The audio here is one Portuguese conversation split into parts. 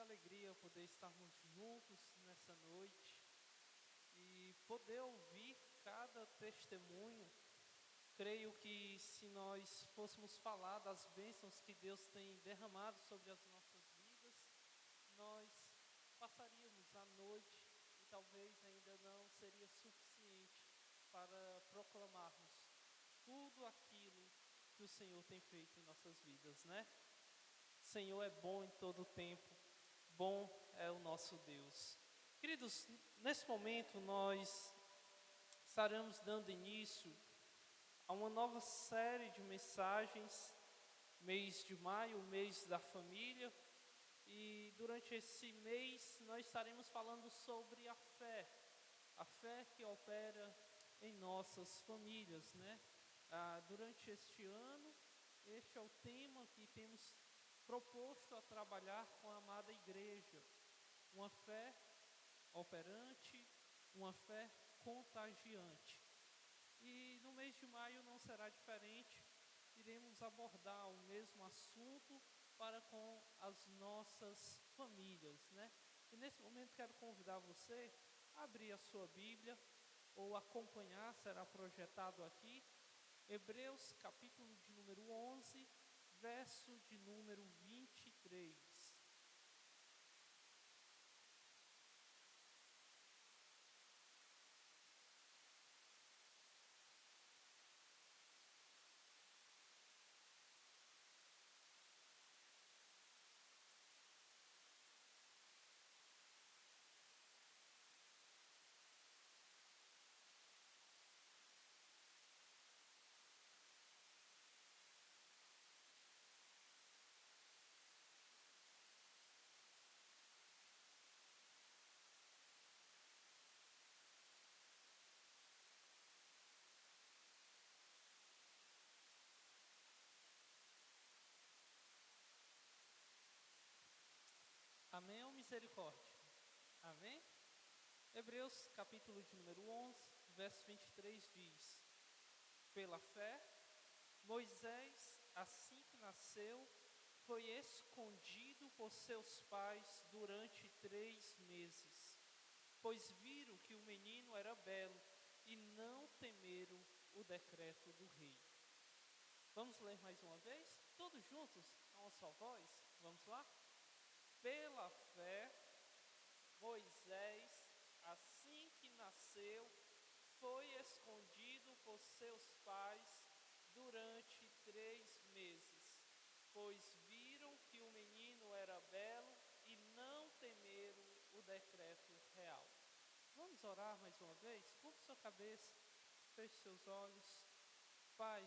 alegria poder estarmos juntos nessa noite e poder ouvir cada testemunho. Creio que se nós fôssemos falar das bênçãos que Deus tem derramado sobre as nossas vidas, nós passaríamos a noite e talvez ainda não seria suficiente para proclamarmos tudo aquilo que o Senhor tem feito em nossas vidas, né? O Senhor é bom em todo o tempo, bom é o nosso Deus. Queridos, nesse momento nós estaremos dando início a uma nova série de mensagens, mês de maio, o mês da família, e durante esse mês nós estaremos falando sobre a fé que opera em nossas famílias, né? Durante este ano, este é o tema que temos proposto a trabalhar com a amada igreja, uma fé operante, uma fé contagiante. E no mês de maio não será diferente, iremos abordar o mesmo assunto para com as nossas famílias, né? E nesse momento quero convidar você a abrir a sua Bíblia ou acompanhar, será projetado aqui, Hebreus capítulo de número 11, verso de número 23. Amém ou misericórdia? Amém? Hebreus capítulo de número 11, verso 23 diz: pela fé, Moisés, assim que nasceu, foi escondido por seus pais durante 3 meses, pois viram que o menino era belo e não temeram o decreto do rei. Vamos ler mais uma vez? Todos juntos, a uma só voz? Vamos lá? Pela fé, Moisés, assim que nasceu, foi escondido por seus pais durante 3 meses, pois viram que o menino era belo e não temeram o decreto real. Vamos orar mais uma vez? Curva sua cabeça, feche seus olhos. Pai,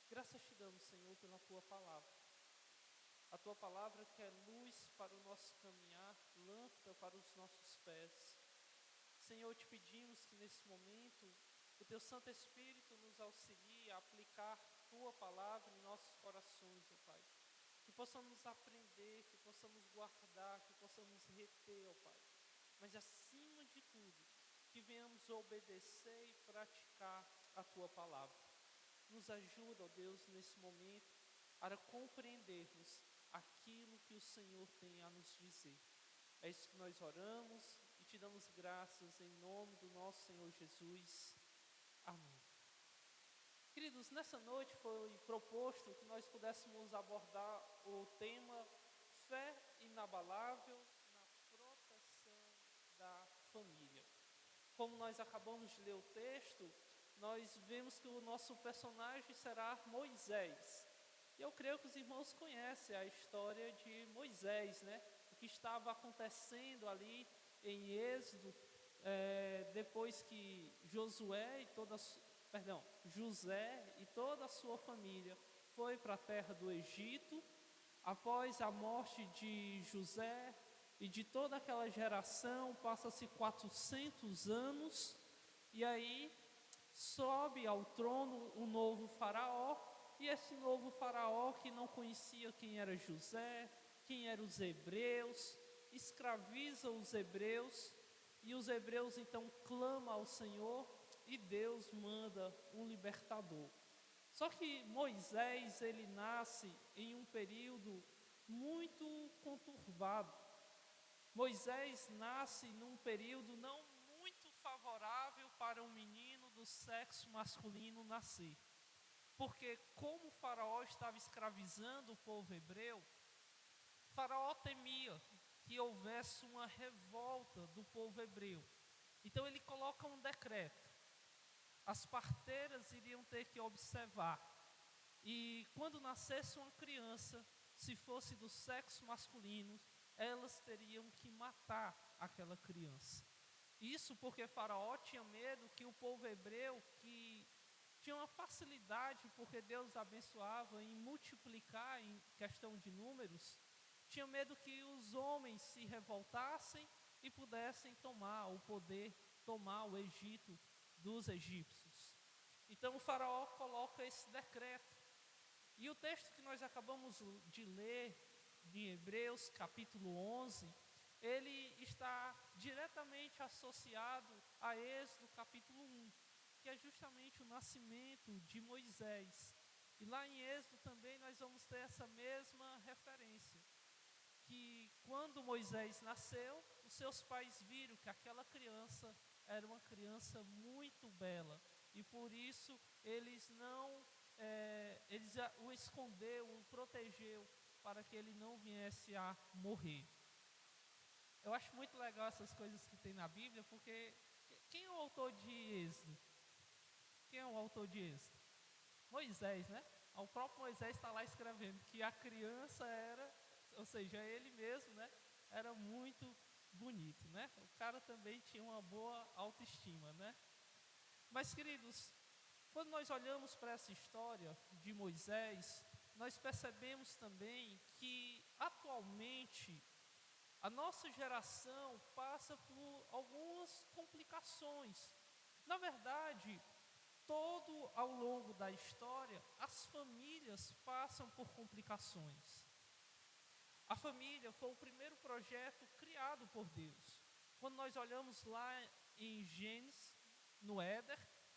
graças te damos, Senhor, pela Tua palavra. A Tua palavra que é luz para o nosso caminhar, lâmpada para os nossos pés. Senhor, te pedimos que nesse momento o Teu Santo Espírito nos auxilie a aplicar Tua palavra em nossos corações, ó Pai. Que possamos aprender, que possamos guardar, que possamos reter, ó Pai. Mas acima de tudo, que venhamos obedecer e praticar a Tua palavra. Nos ajuda, ó Deus, nesse momento, a compreendermos aquilo que o Senhor tem a nos dizer. É isso que nós oramos e te damos graças em nome do nosso Senhor Jesus. Amém. Queridos, nessa noite foi proposto que nós pudéssemos abordar o tema fé inabalável na proteção da família. Como nós acabamos de ler o texto, nós vemos que o nosso personagem será Moisés. E eu creio que os irmãos conhecem a história de Moisés, né? O que estava acontecendo ali em Êxodo, depois que José e toda a sua família foi para a terra do Egito. Após a morte de José e de toda aquela geração, passa-se 400 anos, e aí sobe ao trono um novo faraó. E esse novo faraó, que não conhecia quem era José, quem eram os hebreus, escraviza os hebreus, e os hebreus então clamam ao Senhor, e Deus manda um libertador. Só que Moisés, ele nasce em um período muito conturbado. Moisés nasce num período não muito favorável para um menino do sexo masculino nascer. Porque como o faraó estava escravizando o povo hebreu, faraó temia que houvesse uma revolta do povo hebreu. Então ele coloca um decreto. As parteiras iriam ter que observar. E quando nascesse uma criança, se fosse do sexo masculino, elas teriam que matar aquela criança. Isso porque Faraó tinha medo que o povo hebreu, que tinha uma facilidade, porque Deus abençoava em multiplicar em questão de números, tinha medo que os homens se revoltassem e pudessem tomar o poder, tomar o Egito dos egípcios. Então o Faraó coloca esse decreto. E o texto que nós acabamos de ler, de Hebreus, capítulo 11, ele está diretamente associado a Êxodo, capítulo 1, que é justamente o nascimento de Moisés. E lá em Êxodo também nós vamos ter essa mesma referência, que quando Moisés nasceu, os seus pais viram que aquela criança era uma criança muito bela, e por isso eles o escondeu, o protegeu, para que ele não viesse a morrer. Eu acho muito legal essas coisas que tem na Bíblia, porque quem é o autor de Êxodo? Quem é o autor de Êxodo? Moisés, né? O próprio Moisés está lá escrevendo que a criança era, ou seja, ele mesmo, né? Era muito bonito, né? O cara também tinha uma boa autoestima, né? Mas, queridos, quando nós olhamos para essa história de Moisés, nós percebemos também que, atualmente, a nossa geração passa por algumas complicações. Na verdade, todo ao longo da história, as famílias passam por complicações. A família foi o primeiro projeto criado por Deus. Quando nós olhamos lá em Gênesis, no Éden,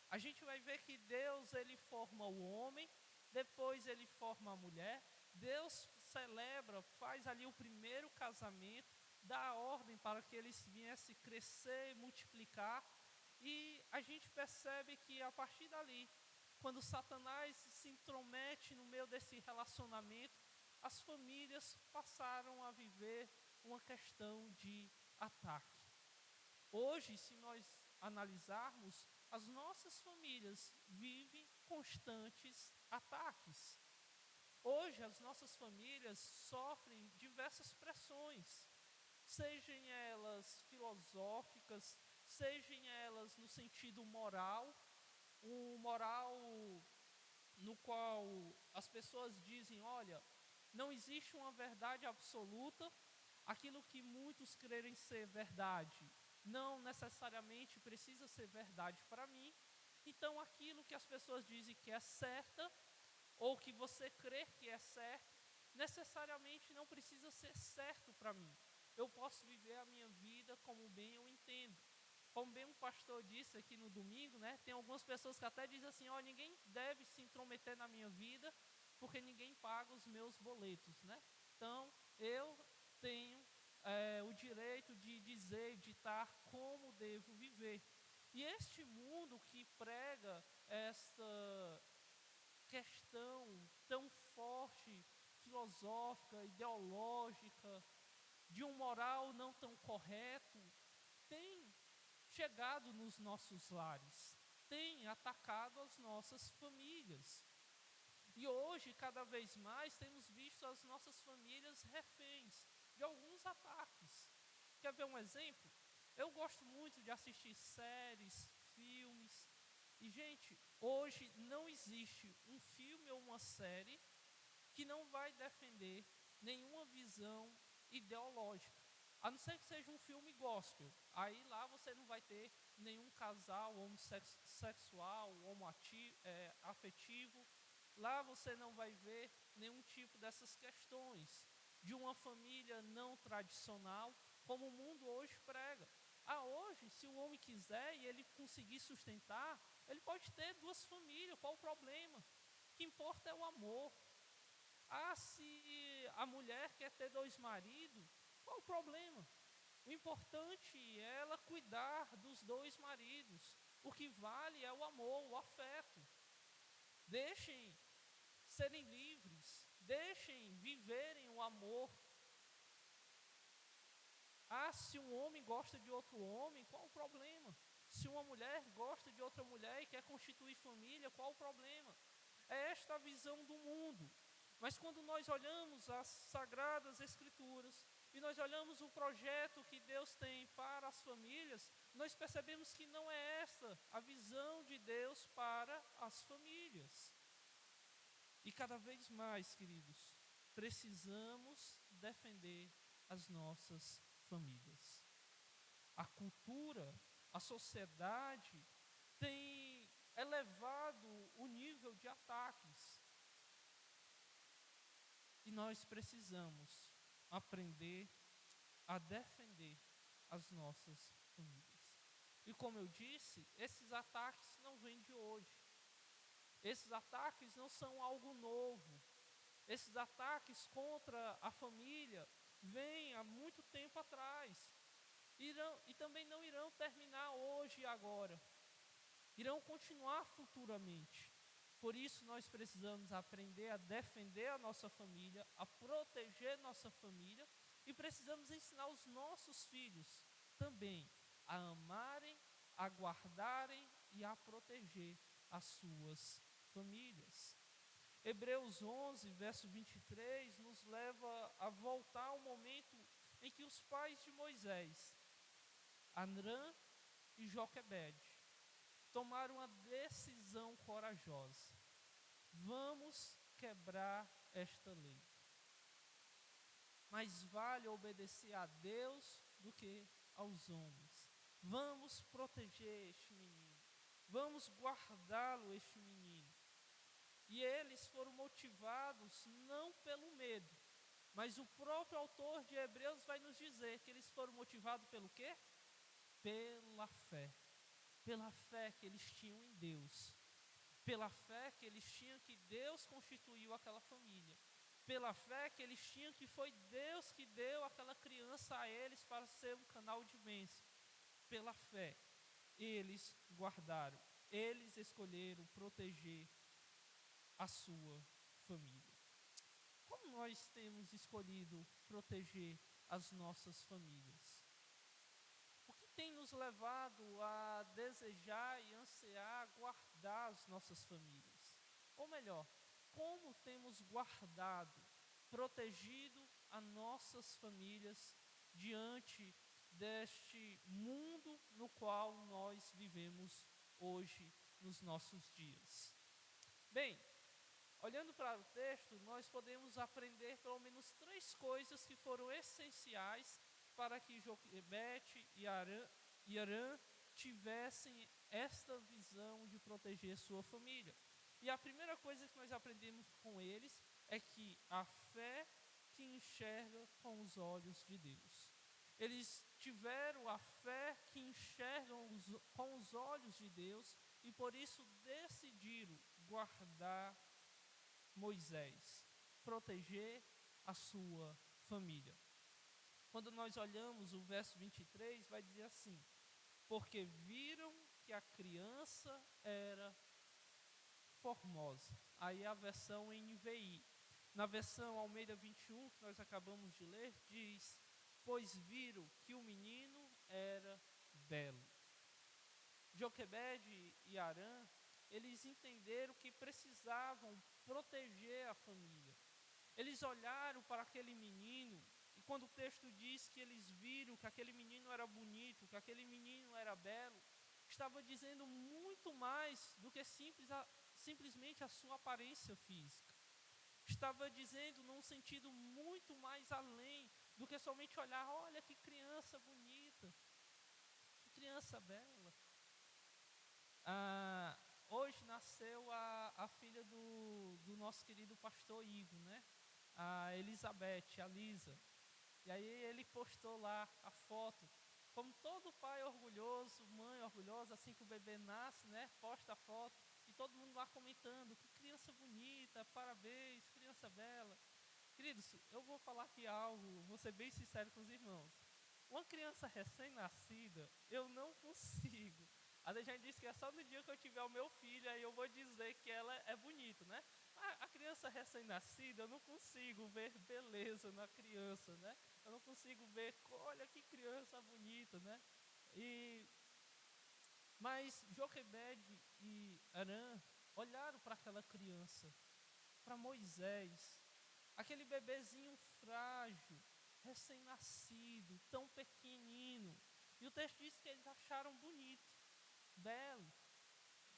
a gente vai ver que Deus, ele forma o homem, depois ele forma a mulher. Deus celebra, faz ali o primeiro casamento, dá a ordem para que eles viessem crescer, multiplicar. E a gente percebe que a partir dali, quando Satanás se intromete no meio desse relacionamento, as famílias passaram a viver uma questão de ataque. Hoje, se nós analisarmos, as nossas famílias vivem constantes ataques. Hoje, as nossas famílias sofrem diversas pressões, sejam elas filosóficas, sejam elas no sentido moral, o moral no qual as pessoas dizem, olha, não existe uma verdade absoluta, aquilo que muitos crerem ser verdade não necessariamente precisa ser verdade para mim. Então, aquilo que as pessoas dizem que é certa, ou que você crê que é certo, necessariamente não precisa ser certo para mim. Eu posso viver a minha vida como bem eu entendo. Como bem um pastor disse aqui no domingo, né? Tem algumas pessoas que até dizem assim, ninguém deve se intrometer na minha vida, porque ninguém paga os meus boletos, né? Então, eu tenho o direito de dizer, ditar como devo viver. E este mundo que prega esta questão tão forte, filosófica, ideológica, de um moral não tão correto, tem chegado nos nossos lares, tem atacado as nossas famílias. E hoje, cada vez mais, temos visto as nossas famílias reféns de alguns ataques. Quer ver um exemplo? Eu gosto muito de assistir séries, filmes. E, gente, hoje não existe um filme ou uma série que não vai defender nenhuma visão ideológica. A não ser que seja um filme gospel. Aí lá você não vai ter nenhum casal homossexual, homoafetivo. Lá você não vai ver nenhum tipo dessas questões de uma família não tradicional, como o mundo hoje prega. Hoje, se o homem quiser e ele conseguir sustentar, ele pode ter 2 famílias, qual o problema? O que importa é o amor. Se a mulher quer ter 2 maridos, qual o problema? O importante é ela cuidar dos dois maridos. O que vale é o amor, o afeto. Deixem serem livres, deixem viverem o amor. Se um homem gosta de outro homem, qual o problema? Se uma mulher gosta de outra mulher e quer constituir família, qual o problema? É esta a visão do mundo. Mas quando nós olhamos as Sagradas Escrituras e nós olhamos o projeto que Deus tem para as famílias, nós percebemos que não é esta a visão de Deus para as famílias. E cada vez mais, queridos, precisamos defender as nossas famílias. A cultura, a sociedade tem elevado o nível de ataques. E nós precisamos aprender a defender as nossas famílias. E como eu disse, esses ataques não vêm de hoje. Esses ataques não são algo novo. Esses ataques contra a família vêm há muito tempo atrás. E também não irão terminar hoje e agora. Irão continuar futuramente. Por isso nós precisamos aprender a defender a nossa família, a proteger nossa família, e precisamos ensinar os nossos filhos também a amarem, a guardarem e a proteger as suas famílias. Hebreus 11, verso 23, nos leva a voltar ao momento em que os pais de Moisés, Amram e Joquebede, tomaram uma decisão corajosa. Vamos quebrar esta lei. Mais vale obedecer a Deus do que aos homens. Vamos proteger este menino. Vamos guardá-lo, este menino. E eles foram motivados não pelo medo, mas o próprio autor de Hebreus vai nos dizer que eles foram motivados pelo quê? Pela fé. Pela fé que eles tinham em Deus. Pela fé que eles tinham que Deus constituiu aquela família. Pela fé que eles tinham que foi Deus que deu aquela criança a eles para ser um canal de bênção. Pela fé, eles guardaram, eles escolheram proteger a sua família. Como nós temos escolhido proteger as nossas famílias? O que tem nos levado a desejar e ansiar guardar as nossas famílias? Ou melhor, como temos guardado, protegido as nossas famílias diante deste mundo no qual nós vivemos hoje, nos nossos dias? Bem, olhando para o texto, nós podemos aprender pelo menos 3 coisas que foram essenciais para que Joquebede e Amram tivessem esta visão de proteger sua família. E a primeira coisa que nós aprendemos com eles é que a fé que enxerga com os olhos de Deus. Eles tiveram a fé que enxergam com os olhos de Deus e por isso decidiram guardar Moisés, proteger a sua família. Quando nós olhamos o verso 23, vai dizer assim: porque viram que a criança era formosa. Aí a versão NVI. Na versão Almeida 21, que nós acabamos de ler, diz: pois viram que o menino era belo. Joquebede e Amram, eles entenderam que precisavam proteger a família. Eles olharam para aquele menino, e quando o texto diz que eles viram que aquele menino era bonito, que aquele menino era belo, estava dizendo muito mais do que simplesmente a sua aparência física. Estava dizendo num sentido muito mais além do que somente olhar: olha que criança bonita, que criança bela. Hoje nasceu a filha do nosso querido pastor Ivo, né? A Elizabeth, a Lisa. E aí ele postou lá a foto, como todo pai orgulhoso, mãe orgulhosa, assim que o bebê nasce, né? Posta a foto e todo mundo lá comentando: que criança bonita, parabéns, criança bela. Queridos, eu vou falar aqui algo, vou ser bem sincero com os irmãos. Uma criança recém-nascida, eu não consigo. A gente disse que é só no dia que eu tiver o meu filho, aí eu vou dizer que ela é bonita, né? A criança recém-nascida, eu não consigo ver beleza na criança, né? Eu não consigo ver, olha que criança bonita, né? Mas Joquebede e Arã olharam para aquela criança, para Moisés, aquele bebezinho frágil, recém-nascido, tão pequenino. E o texto diz que eles acharam bonito, belo.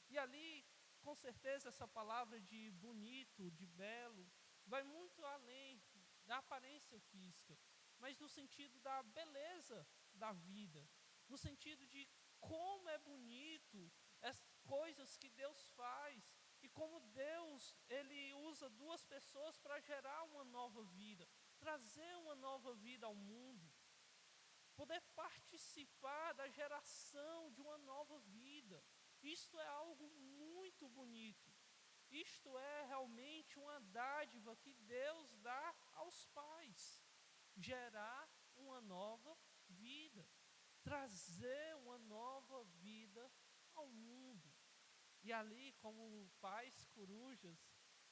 E ali, com certeza, essa palavra de bonito, de belo, vai muito além da aparência física, mas no sentido da beleza da vida, no sentido de como é bonito as coisas que Deus faz, e como Deus, Ele usa duas pessoas para gerar uma nova vida, trazer uma nova vida ao mundo, poder participar da geração de uma nova vida. Isto é algo muito bonito. Isto é realmente uma dádiva que Deus dá aos pais. Gerar uma nova vida, trazer uma nova vida ao mundo. E ali, como pais corujas,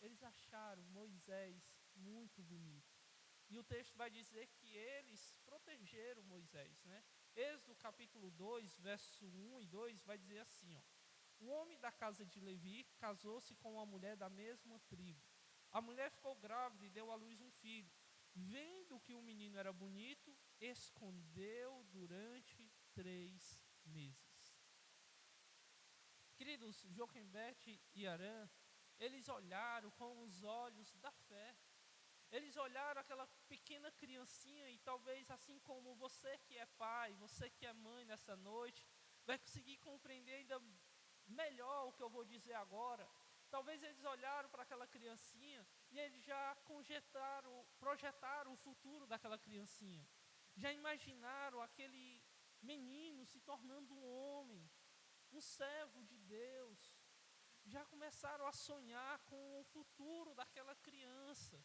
eles acharam Moisés muito bonito. E o texto vai dizer que eles protegeram Moisés, né? Êxodo capítulo 2, verso 1 e 2 vai dizer assim, ó: um homem da casa de Levi casou-se com uma mulher da mesma tribo. A mulher ficou grávida e deu à luz um filho. Vendo que o menino era bonito, escondeu durante 3 meses. Queridos, Joquebede e Arã, eles olharam com os olhos da fé. Eles olharam aquela pequena criancinha e talvez assim como você que é pai, você que é mãe nessa noite, vai conseguir compreender ainda melhor o que eu vou dizer agora. Talvez eles olharam para aquela criancinha e eles já projetaram o futuro daquela criancinha. Já imaginaram aquele menino se tornando um homem, um servo de Deus. Já começaram a sonhar com o futuro daquela criança.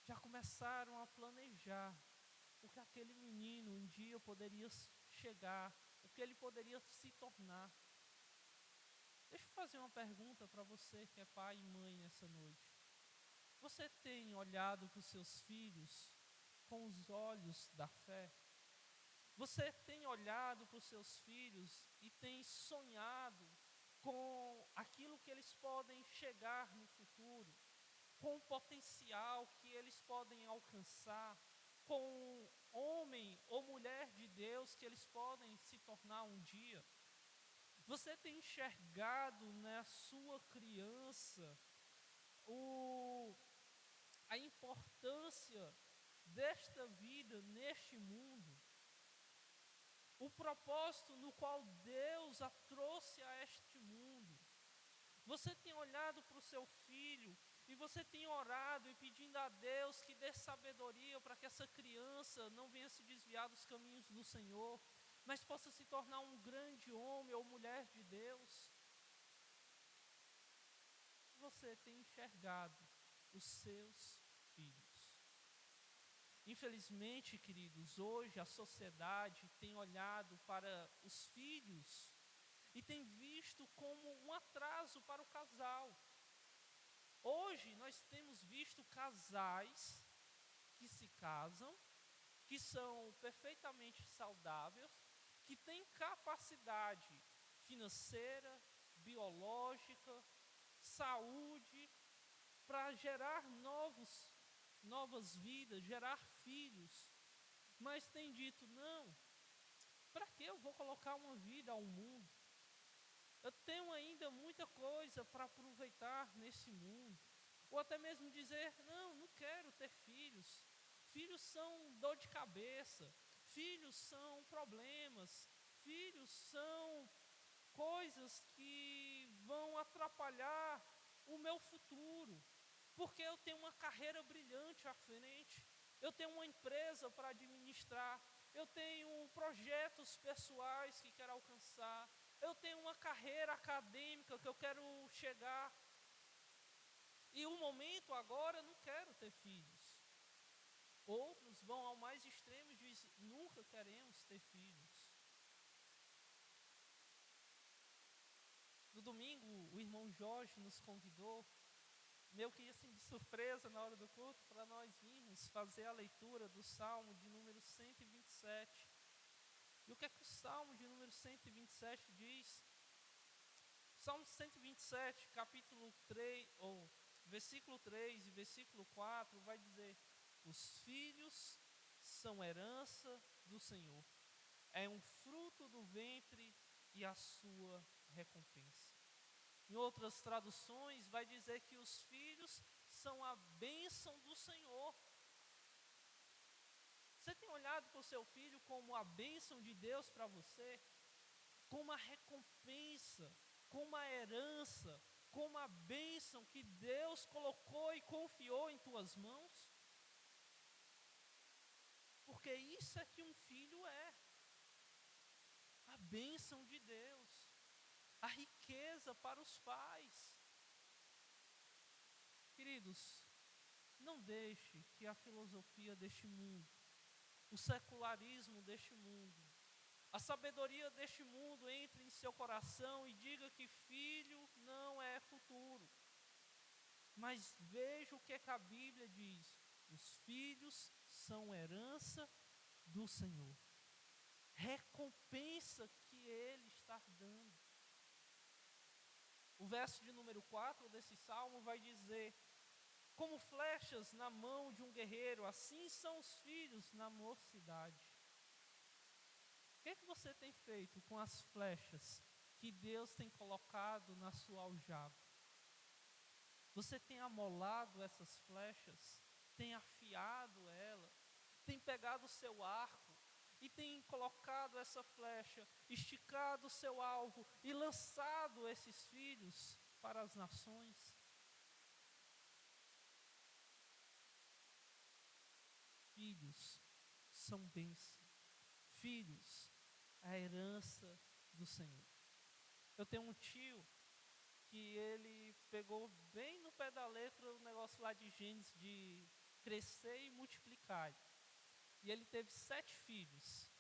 Já começaram a planejar o que aquele menino um dia poderia chegar, o que ele poderia se tornar. Deixa eu fazer uma pergunta para você que é pai e mãe nessa noite. Você tem olhado para os seus filhos com os olhos da fé? Você tem olhado para os seus filhos e tem sonhado com aquilo que eles podem chegar no futuro, com o potencial que eles podem alcançar, com homem ou mulher de Deus que eles podem se tornar um dia? Você tem enxergado na sua criança a importância desta vida neste mundo? O propósito no qual Deus a trouxe a este mundo? Você tem olhado para o seu filho e você tem orado e pedindo a Deus que dê sabedoria para que essa criança não venha se desviar dos caminhos do Senhor, mas possa se tornar um grande homem ou mulher de Deus? Você tem enxergado os seus filhos? Infelizmente, queridos, hoje a sociedade tem olhado para os filhos e tem visto como um atraso para o casal. Hoje nós temos visto casais que se casam, que são perfeitamente saudáveis, que têm capacidade financeira, biológica, saúde, para gerar novas vidas, gerar filhos, mas tem dito, não, para que eu vou colocar uma vida ao mundo? Eu tenho ainda muita coisa para aproveitar nesse mundo. Ou até mesmo dizer, não quero ter filhos. Filhos são dor de cabeça, filhos são problemas, filhos são coisas que vão atrapalhar o meu futuro, porque eu tenho uma carreira brilhante à frente, eu tenho uma empresa para administrar, eu tenho projetos pessoais que quero alcançar, eu tenho uma carreira acadêmica que eu quero chegar, e o momento agora eu não quero ter filhos. Outros vão ao mais extremo e dizem: nunca queremos ter filhos. No domingo, o irmão Jorge nos convidou, meio que assim de surpresa na hora do culto, para nós virmos fazer a leitura do Salmo de número 127. E o que é que o Salmo de número 127 diz? Salmo 127, capítulo 3, ou versículo 3 e versículo 4, vai dizer: os filhos são herança do Senhor, é um fruto do ventre e a sua recompensa. Em outras traduções, vai dizer que os filhos são a bênção do Senhor. Você tem olhado para o seu filho como a bênção de Deus para você? Como a recompensa, como a herança, como a bênção que Deus colocou e confiou em tuas mãos? Porque isso é que um filho é. A bênção de Deus. A riqueza para os pais. Queridos, não deixe que a filosofia deste mundo, o secularismo deste mundo, a sabedoria deste mundo entre em seu coração e diga que filho não é futuro. Mas veja o que é que a Bíblia diz: os filhos são herança do Senhor, recompensa que Ele está dando. O verso de número 4 desse salmo vai dizer: como flechas na mão de um guerreiro, assim são os filhos na mocidade. O que é que você tem feito com as flechas que Deus tem colocado na sua aljava? Você tem amolado essas flechas? Tem afiado ela? Tem pegado o seu arco e tem colocado essa flecha, esticado o seu alvo e lançado esses filhos para as nações? Filhos são bênção. Filhos, a herança do Senhor. Eu tenho um tio que ele pegou bem no pé da letra o negócio lá de Gênesis de crescer e multiplicar. E ele teve 7 filhos.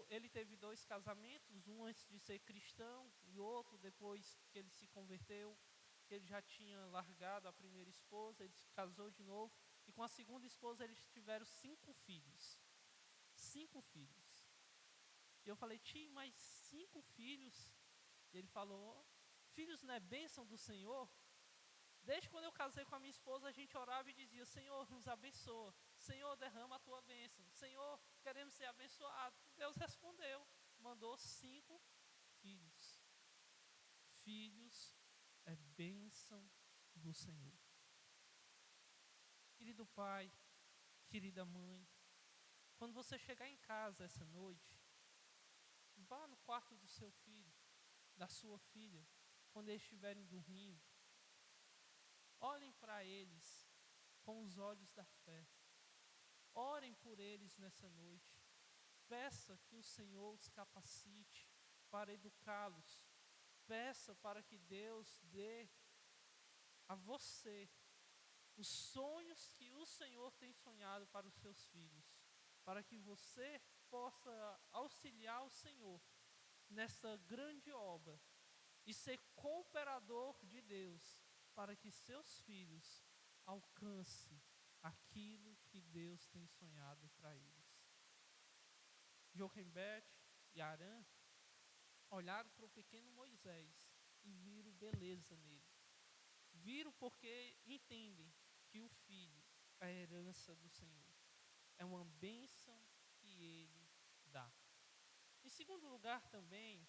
Ele teve 2 casamentos, um antes de ser cristão e outro depois que ele se converteu, que ele já tinha largado a primeira esposa, ele se casou de novo. E com a segunda esposa eles tiveram 5 filhos. 5 filhos. E eu falei: tio, mas 5 filhos? E ele falou: filhos não é bênção do Senhor? Desde quando eu casei com a minha esposa, a gente orava e dizia: Senhor, nos abençoa. Senhor, derrama a tua bênção. Senhor, queremos ser abençoados. Deus respondeu, mandou 5 filhos. Filhos é bênção do Senhor. Querido pai, querida mãe, quando você chegar em casa essa noite, vá no quarto do seu filho, da sua filha, quando eles estiverem dormindo. Olhem para eles com os olhos da fé. Orem por eles nessa noite. Peça que o Senhor os capacite para educá-los. Peça para que Deus dê a você os sonhos que o Senhor tem sonhado para os seus filhos, para que você possa auxiliar o Senhor nessa grande obra e ser cooperador de Deus, para que seus filhos alcancem aquilo que Deus tem sonhado para eles. Joquebed e Arã olharam para o pequeno Moisés e viram beleza nele. Viram porque entendem que o filho é a herança do Senhor. É uma bênção que ele dá. Em segundo lugar também,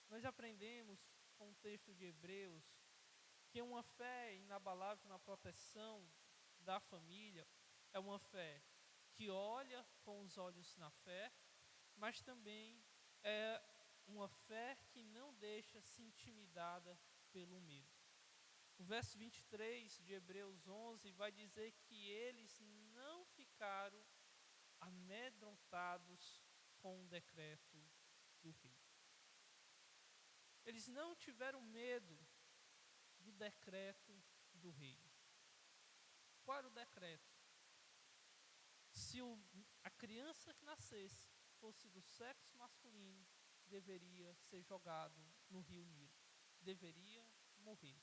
nós aprendemos com o texto de Hebreus que uma fé inabalável na proteção da família é uma fé que olha com os olhos na fé, mas também é uma fé que não deixa se intimidada pelo medo. O verso 23 de Hebreus 11 vai dizer que eles não ficaram amedrontados com o decreto do rei. Eles não tiveram medo do decreto do rei. Qual era o decreto? se a criança que nascesse fosse do sexo masculino, deveria ser jogado no rio Nilo, deveria morrer.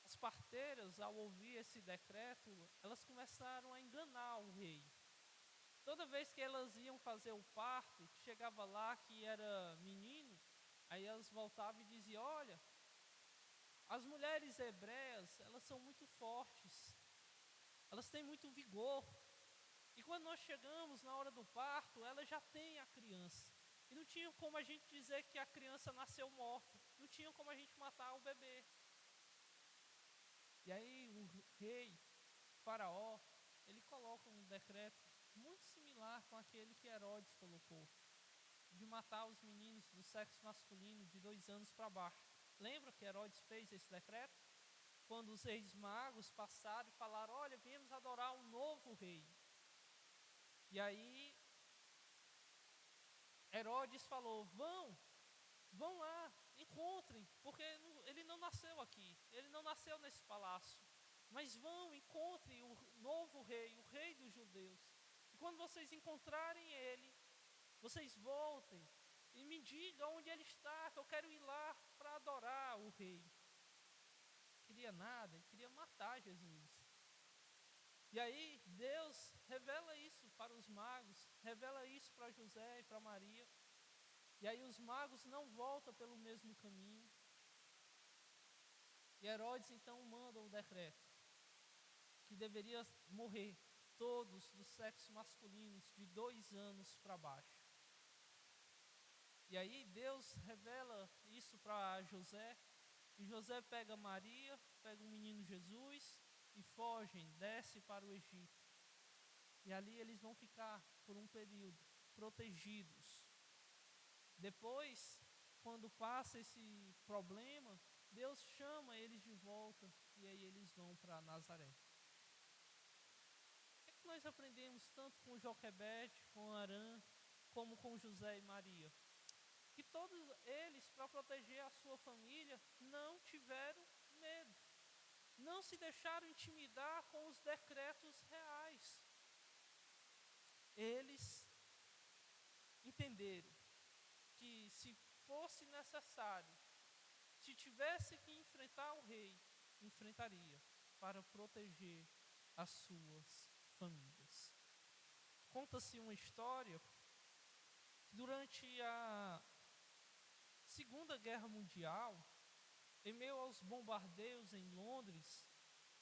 As parteiras, ao ouvir esse decreto, elas começaram a enganar o rei. Toda vez que elas iam fazer o parto, chegava lá que era menino, aí elas voltavam e diziam: olha, as mulheres hebreias, elas são muito fortes, elas têm muito vigor, e quando nós chegamos na hora do parto, elas já têm a criança, e não tinha como a gente dizer que a criança nasceu morta, não tinha como a gente matar o bebê. E aí o rei, Faraó, ele coloca um decreto muito similar com aquele que Herodes colocou, de matar os meninos do sexo masculino de 2 anos para baixo. Lembra que Herodes fez esse decreto? Quando os reis magos passaram e falaram: olha, viemos adorar um novo rei. E aí Herodes falou: vão lá, encontrem, porque ele não nasceu aqui, ele não nasceu nesse palácio. Mas vão, encontrem o novo rei, o rei dos judeus. E quando vocês encontrarem ele, vocês voltem e me digam onde ele está, que eu quero ir lá para adorar o rei. Queria nada, ele queria matar Jesus. E aí Deus revela isso para os magos, revela isso para José e para Maria. E aí os magos não voltam pelo mesmo caminho. E Herodes então manda o decreto que deveria morrer todos do sexo masculino de 2 anos para baixo. E aí Deus revela isso para José, e José pega Maria, pega o menino Jesus e fogem, desce para o Egito. E ali eles vão ficar por um período protegidos. Depois, quando passa esse problema, Deus chama eles de volta e aí eles vão para Nazaré. O que nós aprendemos tanto com Joquebede, com Arã, como com José e Maria? Que todos eles, para proteger a sua família, não tiveram medo. Não se deixaram intimidar com os decretos reais. Eles entenderam que se fosse necessário, se tivesse que enfrentar o rei, enfrentaria para proteger as suas famílias. Conta-se uma história que durante a Segunda Guerra Mundial, em meio aos bombardeios em Londres,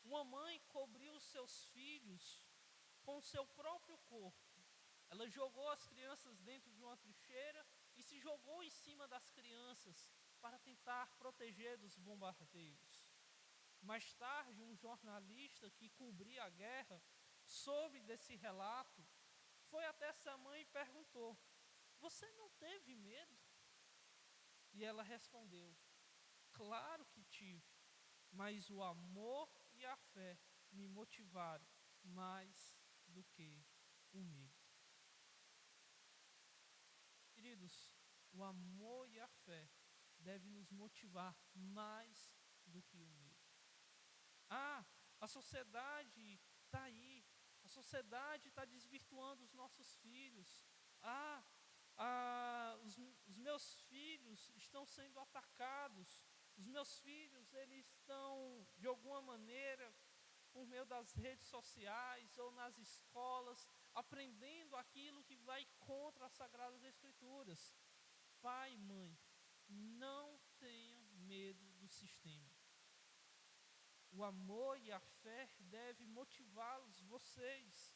uma mãe cobriu os seus filhos com o seu próprio corpo. Ela jogou as crianças dentro de uma trincheira e se jogou em cima das crianças para tentar proteger dos bombardeios. Mais tarde, um jornalista que cobria a guerra soube desse relato, foi até essa mãe e perguntou: você não teve medo? E ela respondeu: claro que tive, mas o amor e a fé me motivaram mais do que o medo. Queridos, o amor e a fé devem nos motivar mais do que o medo. A sociedade está aí, a sociedade está desvirtuando os nossos filhos. Os meus filhos estão sendo atacados. Os meus filhos, eles estão, de alguma maneira, por meio das redes sociais ou nas escolas, aprendendo aquilo que vai contra as Sagradas Escrituras. Pai e mãe, não tenha medo do sistema. O amor e a fé devem motivá-los, vocês.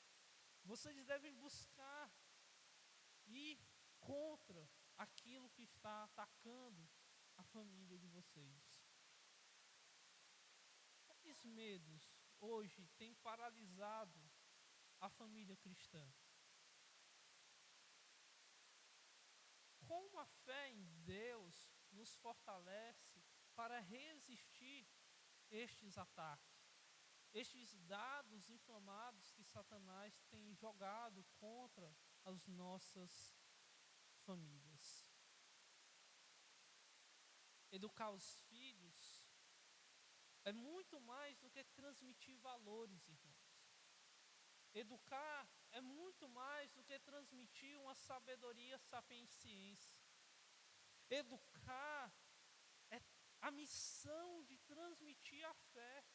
Vocês devem buscar ir contra aquilo que está atacando a família de vocês. Quais medos hoje têm paralisado a família cristã? Como a fé em Deus nos fortalece para resistir estes ataques, estes dados inflamados que Satanás tem jogado contra as nossas famílias. Educar os filhos é muito mais do que transmitir valores, irmãos. Educar é muito mais do que transmitir uma sabedoria sapiensiense. Educar é a missão de transmitir a fé.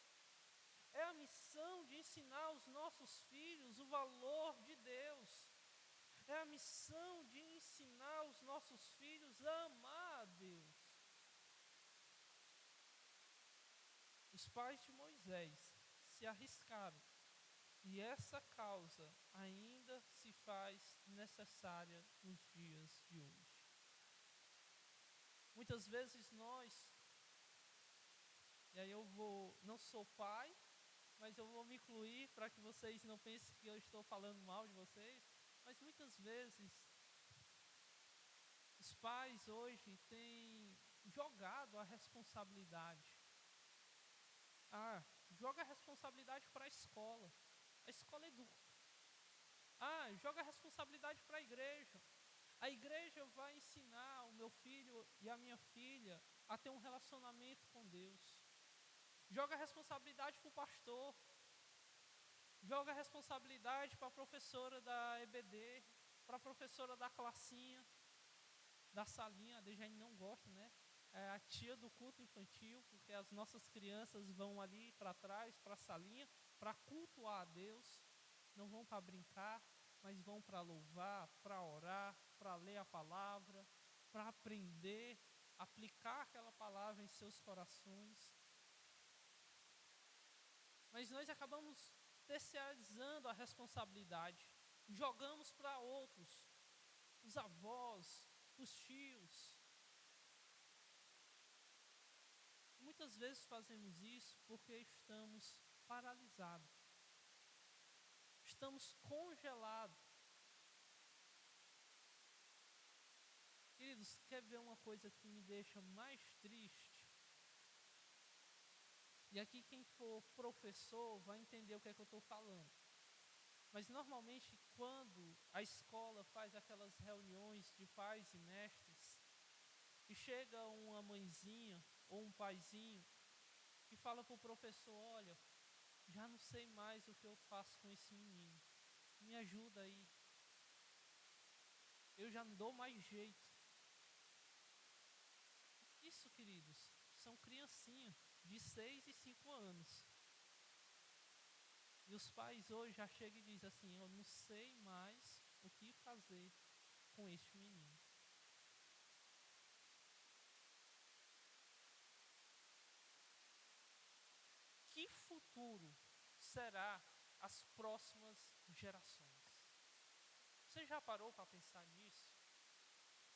É a missão de ensinar aos nossos filhos o valor de Deus. É a missão de ensinar os nossos filhos a amar a Deus. Os pais de Moisés se arriscaram e essa causa ainda se faz necessária nos dias de hoje. Muitas vezes nós, e aí não sou pai, mas eu vou me incluir para que vocês não pensem que eu estou falando mal de vocês, mas muitas vezes os pais hoje têm jogado a responsabilidade. Joga a responsabilidade para a escola. A escola educa. Joga a responsabilidade para a igreja. A igreja vai ensinar o meu filho e a minha filha a ter um relacionamento com Deus. Joga a responsabilidade para o pastor. Joga a responsabilidade para a professora da EBD, para a professora da classinha, da salinha. A Dejane não gosta, né? É a tia do culto infantil, porque as nossas crianças vão ali para trás, para a salinha, para cultuar a Deus. Não vão para brincar, mas vão para louvar, para orar, para ler a palavra, para aprender, aplicar aquela palavra em seus corações. Mas nós acabamos terceirizando a responsabilidade, jogamos para outros, os avós, os tios. Muitas vezes fazemos isso porque estamos paralisados, estamos congelados. Queridos, quer ver uma coisa que me deixa mais triste? E aqui quem for professor vai entender o que é que eu estou falando. Mas normalmente quando a escola faz aquelas reuniões de pais e mestres, e chega uma mãezinha ou um paizinho e fala para o professor: olha, já não sei mais o que eu faço com esse menino, me ajuda aí, eu já não dou mais jeito. Isso, queridos, são criancinhas de 6 e 5 anos. E os pais hoje já chegam e dizem assim: eu não sei mais o que fazer com este menino. Que futuro será as próximas gerações? Você já parou para pensar nisso?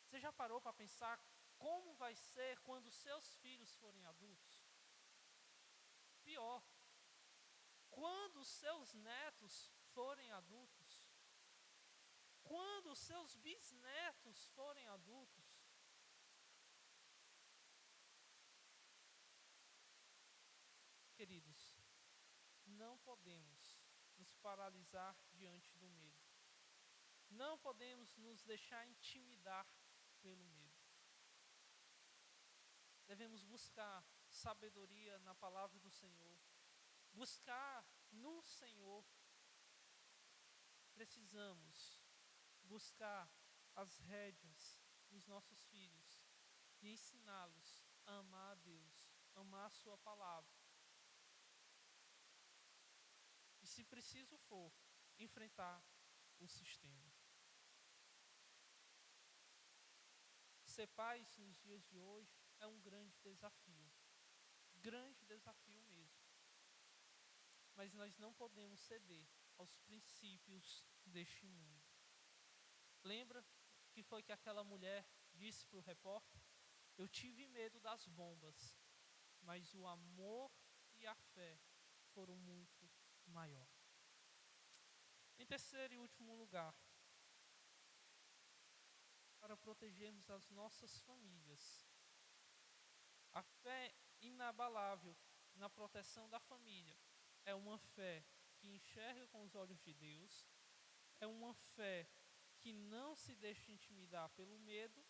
Você já parou para pensar como vai ser quando seus filhos forem adultos? Pior, quando seus netos forem adultos? Quando seus bisnetos forem adultos? Queridos, não podemos nos paralisar diante do medo. Não podemos nos deixar intimidar pelo medo. Devemos buscar sabedoria na palavra do Senhor. Buscar no Senhor. Precisamos buscar as rédeas dos nossos filhos e ensiná-los a amar a Deus, amar a sua palavra. E se preciso for, enfrentar o sistema. Ser pais nos dias de hoje é um grande desafio mesmo. Mas nós não podemos ceder aos princípios deste mundo. Lembra que foi que aquela mulher disse para o repórter? Eu tive medo das bombas, mas o amor e a fé foram muito maior. Em terceiro e último lugar, para protegermos as nossas famílias, a fé inabalável na proteção da família é uma fé que enxerga com os olhos de Deus, é uma fé que não se deixa intimidar pelo medo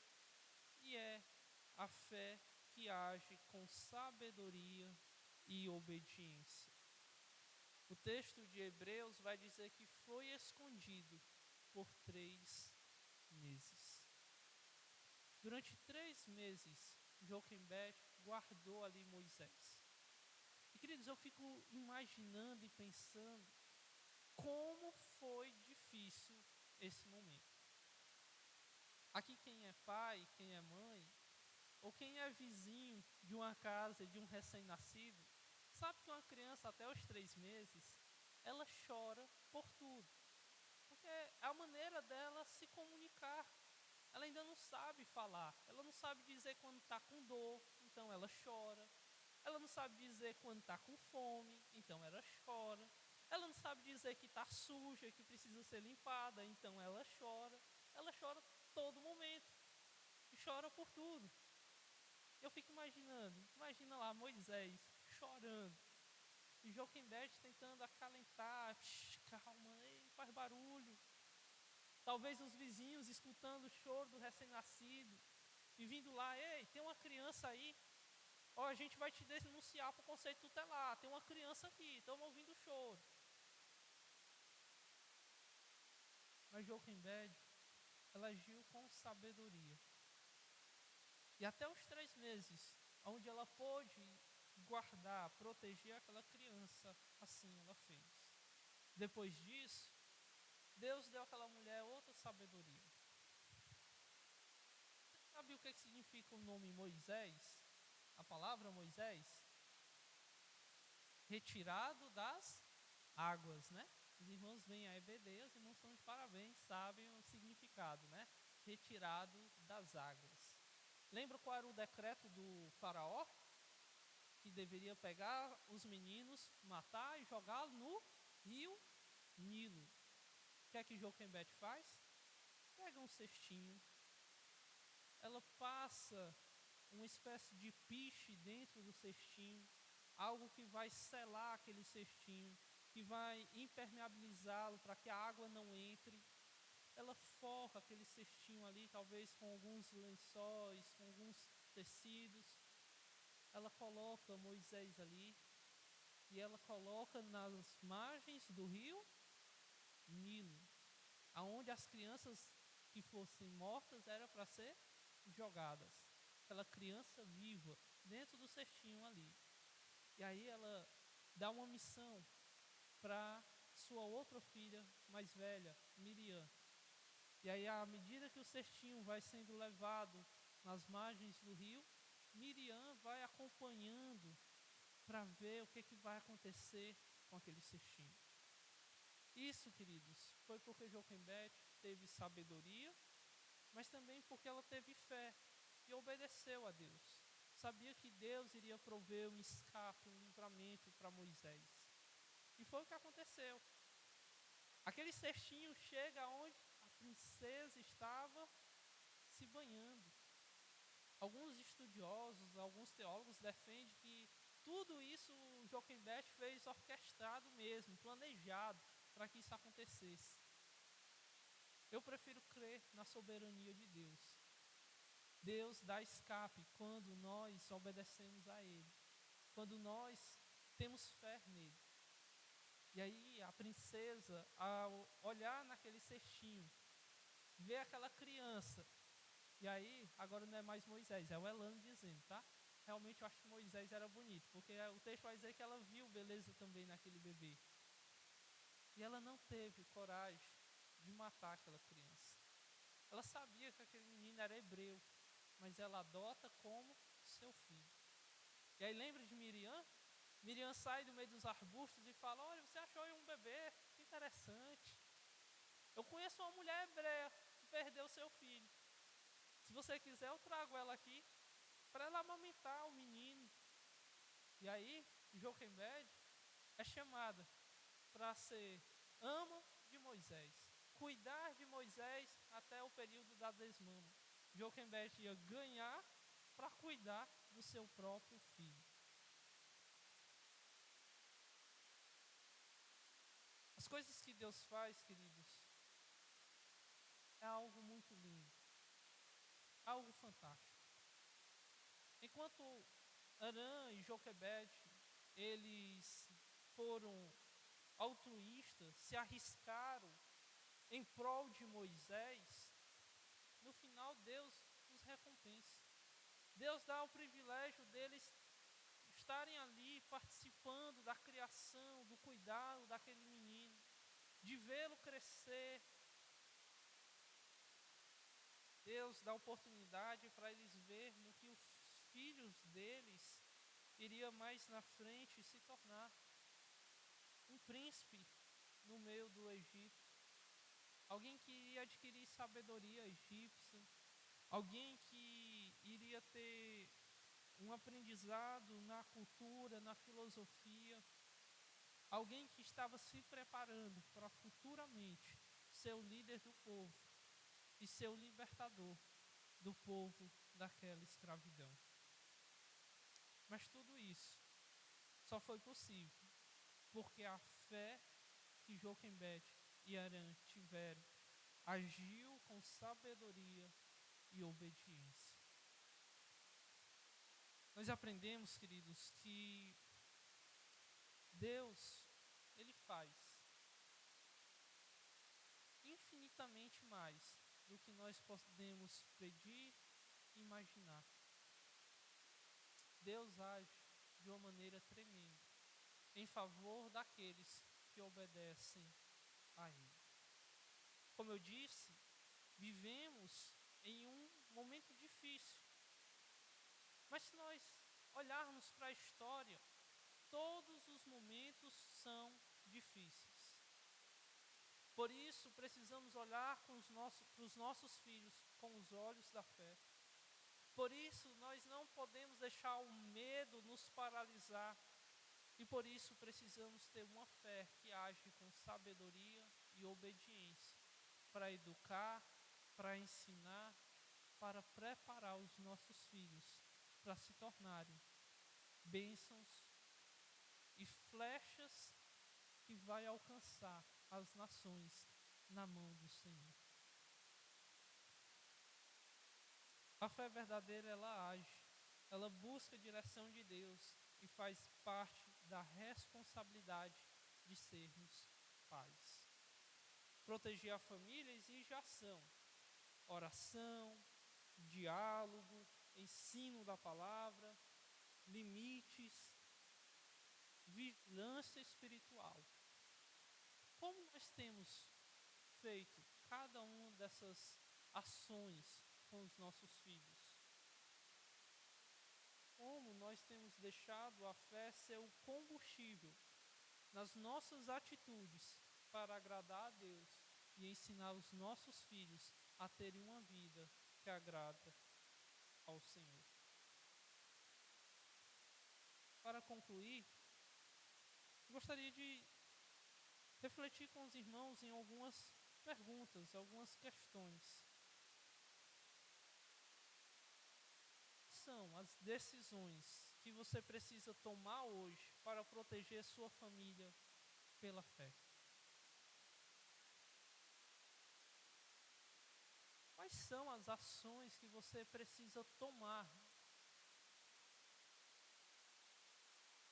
e é a fé que age com sabedoria e obediência. O texto de Hebreus vai dizer que foi escondido por 3 meses. Durante 3 meses, Joquebede guardou ali Moisés. E, queridos, eu fico imaginando e pensando como foi difícil esse momento. Aqui quem é pai, quem é mãe, ou quem é vizinho de uma casa de um recém-nascido, sabe que uma criança até os 3 meses, ela chora por tudo. Porque é a maneira dela se comunicar. Ela ainda não sabe falar, ela não sabe dizer quando está com dor, então ela chora. Ela não sabe dizer quando está com fome, então ela chora. Ela não sabe dizer que está suja, que precisa ser limpada, então ela chora. Ela chora todo momento e chora por tudo. Eu fico imaginando, imagina lá Moisés chorando e Joquebede tentando acalentar, calma, ei, não faz barulho. Talvez os vizinhos escutando o choro do recém-nascido e vindo lá, ei, tem uma criança aí, ó, a gente vai te denunciar para o conselho tutelar, tem uma criança aqui, estamos ouvindo o choro. Mas Joquebede, ela agiu com sabedoria. E até os 3 meses, onde ela pôde guardar, proteger aquela criança, assim ela fez. Depois disso, Deus deu àquela mulher outra sabedoria. Sabe o que significa o nome Moisés? A palavra Moisés? Retirado das águas, né? Os irmãos vêm a EBD, os irmãos estão de parabéns, sabem o significado, né? Retirado das águas. Lembra qual era o decreto do faraó? Que deveria pegar os meninos, matar e jogá-los no rio Nilo. O que é que Joquebede faz? Pega um cestinho, ela passa uma espécie de piche dentro do cestinho, algo que vai selar aquele cestinho, que vai impermeabilizá-lo para que a água não entre. Ela forra aquele cestinho ali, talvez com alguns lençóis, com alguns tecidos. Ela coloca Moisés ali e ela coloca nas margens do rio Nilo, aonde as crianças que fossem mortas eram para ser jogadas. Aquela criança viva dentro do cestinho ali. E aí ela dá uma missão para sua outra filha mais velha, Miriam. E aí, à medida que o cestinho vai sendo levado nas margens do rio, Miriam vai acompanhando para ver o que vai acontecer com aquele cestinho. Isso, queridos, foi porque Joquebede teve sabedoria, mas também porque ela teve fé e obedeceu a Deus. Sabia que Deus iria prover um escape, um livramento para Moisés. E foi o que aconteceu. Aquele cestinho chega onde a princesa estava se banhando. Alguns estudiosos, alguns teólogos defendem que tudo isso Joquebede fez orquestrado mesmo, planejado para que isso acontecesse. Eu prefiro crer na soberania de Deus. Deus dá escape quando nós obedecemos a Ele, quando nós temos fé nele. E aí a princesa, ao olhar naquele cestinho, vê aquela criança, e aí agora não é mais Moisés, é o Elano dizendo, tá? Realmente eu acho que Moisés era bonito, porque o texto vai dizer que ela viu beleza também naquele bebê. E ela não teve coragem de matar aquela criança. Ela sabia que aquele menino era hebreu, mas ela adota como seu filho. E aí lembra de Miriam? Miriam sai do meio dos arbustos e fala, olha, você achou aí um bebê, que interessante. Eu conheço uma mulher hebreia que perdeu seu filho. Se você quiser, eu trago ela aqui para ela amamentar o menino. E aí, Joquebede é chamada para ser ama de Moisés, cuidar de Moisés até o período da desmama. Joquebede ia ganhar para cuidar do seu próprio filho. As coisas que Deus faz, queridos, é algo muito lindo, algo fantástico. Enquanto Arã e Joquebede, eles foram altruístas se arriscaram em prol de Moisés, no final Deus os recompensa. Deus dá o privilégio deles estarem ali participando da criação, do cuidado daquele menino, de vê-lo crescer. Deus dá oportunidade para eles verem no que os filhos deles iria mais na frente se tornar um príncipe no meio do Egito, alguém que iria adquirir sabedoria egípcia, alguém que iria ter um aprendizado na cultura, na filosofia, alguém que estava se preparando para futuramente ser o líder do povo e ser o libertador do povo daquela escravidão. Mas tudo isso só foi possível porque a fé que Joquebede e Arã tiveram agiu com sabedoria e obediência. Nós aprendemos, queridos, que Deus, Ele faz infinitamente mais do que nós podemos pedir e imaginar. Deus age de uma maneira tremenda em favor daqueles que obedecem a Ele. Como eu disse, vivemos em um momento difícil. Mas se nós olharmos para a história, todos os momentos são difíceis. Por isso, precisamos olhar para os nossos filhos com os olhos da fé. Por isso, nós não podemos deixar o medo nos paralisar. E por isso, precisamos ter uma fé que age com sabedoria e obediência para educar, para ensinar, para preparar os nossos filhos para se tornarem bênçãos e flechas que vai alcançar as nações na mão do Senhor. A fé verdadeira, ela age, ela busca a direção de Deus e faz parte da responsabilidade de sermos pais. Proteger a família exige ação, oração, diálogo, ensino da palavra, limites, vigilância espiritual. Como nós temos feito cada uma dessas ações com os nossos filhos? Como nós temos deixado a fé ser o combustível nas nossas atitudes para agradar a Deus e ensinar os nossos filhos a terem uma vida que agrada ao Senhor? Para concluir, gostaria de refletir com os irmãos em algumas perguntas, algumas questões. São as decisões que você precisa tomar hoje para proteger sua família pela fé? Quais são as ações que você precisa tomar?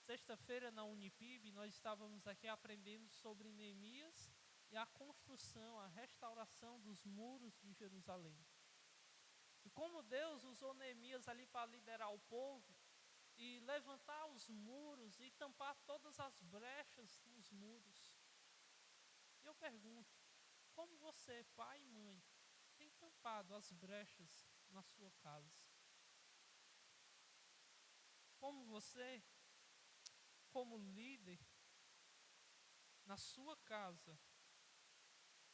Sexta-feira na Unipib, nós estávamos aqui aprendendo sobre Neemias e a construção, a restauração dos muros de Jerusalém. E como Deus usou Neemias ali para liderar o povo e levantar os muros e tampar todas as brechas nos muros. E eu pergunto, como você, pai e mãe, tem tampado as brechas na sua casa? Como você, como líder, na sua casa,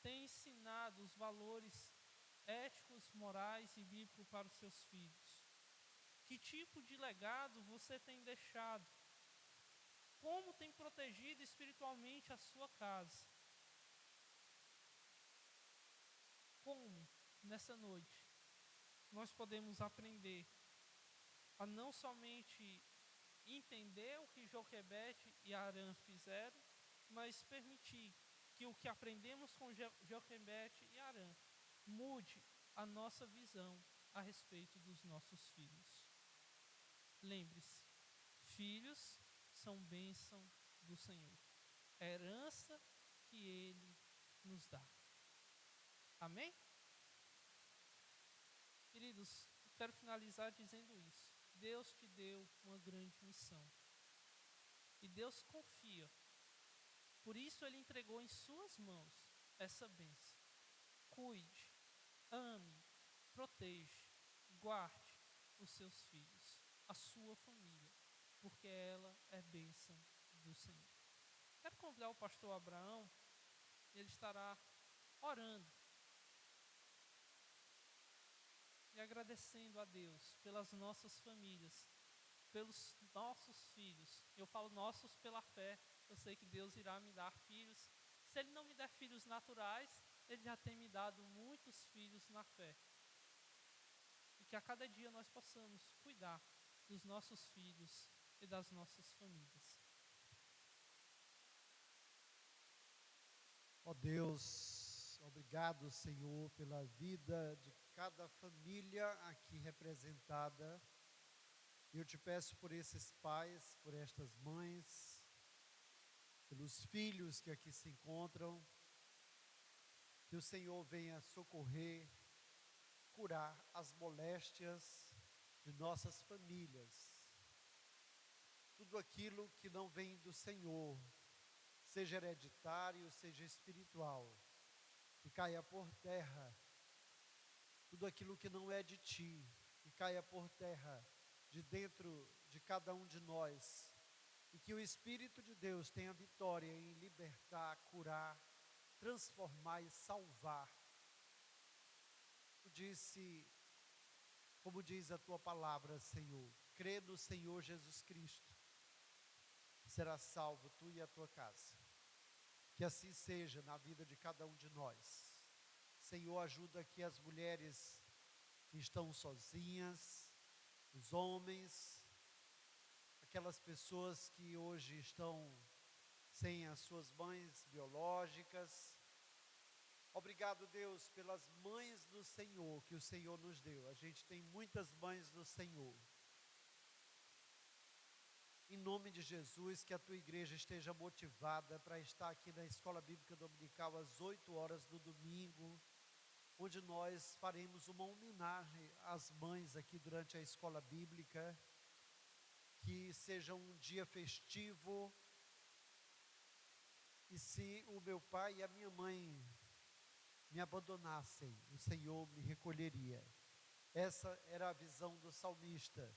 tem ensinado os valores éticos, morais e bíblicos para os seus filhos? Que tipo de legado você tem deixado? Como tem protegido espiritualmente a sua casa? Como, nessa noite, nós podemos aprender a não somente entender o que Joquebede e Arã fizeram, mas permitir que o que aprendemos com Joquebede e Arã mude a nossa visão a respeito dos nossos filhos. Lembre-se, filhos são bênção do Senhor. a herança que Ele nos dá. Amém? Queridos, eu quero finalizar dizendo isso. Deus te deu uma grande missão. E Deus confia. Por isso Ele entregou em suas mãos essa bênção. Cuide, ame, proteja, guarde os seus filhos, a sua família, porque ela é bênção do Senhor. Quero convidar o pastor Abraão, ele estará orando e agradecendo a Deus pelas nossas famílias, pelos nossos filhos. Eu falo nossos pela fé, eu sei que Deus irá me dar filhos. Se Ele não me der filhos naturais, Ele já tem me dado muitos filhos na fé. E que a cada dia nós possamos cuidar dos nossos filhos e das nossas famílias. Ó Deus, obrigado, Senhor, pela vida de cada família aqui representada. Eu te peço por esses pais, por estas mães, pelos filhos que aqui se encontram, que o Senhor venha socorrer, curar as moléstias de nossas famílias. Tudo aquilo que não vem do Senhor, seja hereditário, seja espiritual, que caia por terra. Tudo aquilo que não é de ti, que caia por terra, de dentro de cada um de nós. E que o Espírito de Deus tenha vitória em libertar, curar, transformar e salvar. Tu disse, como diz a tua palavra, Senhor, crê no Senhor Jesus Cristo, será salvo tu e a tua casa. Que assim seja na vida de cada um de nós. Senhor, ajuda aqui as mulheres que estão sozinhas, os homens, aquelas pessoas que hoje estão sem as suas mães biológicas. Obrigado, Deus, pelas mães do Senhor que o Senhor nos deu. A gente tem muitas mães do Senhor. Em nome de Jesus, que a tua igreja esteja motivada para estar aqui na Escola Bíblica Dominical às 8 horas do domingo, onde nós faremos uma homenagem às mães aqui durante a Escola Bíblica. Que seja um dia festivo. E se o meu pai e a minha mãe me abandonassem, o Senhor me recolheria. Essa era a visão do salmista.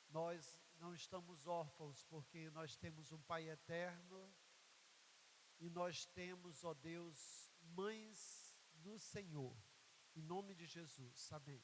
Nós não estamos órfãos, porque nós temos um Pai eterno, e nós temos, ó Deus, mães no Senhor. Em nome de Jesus, amém.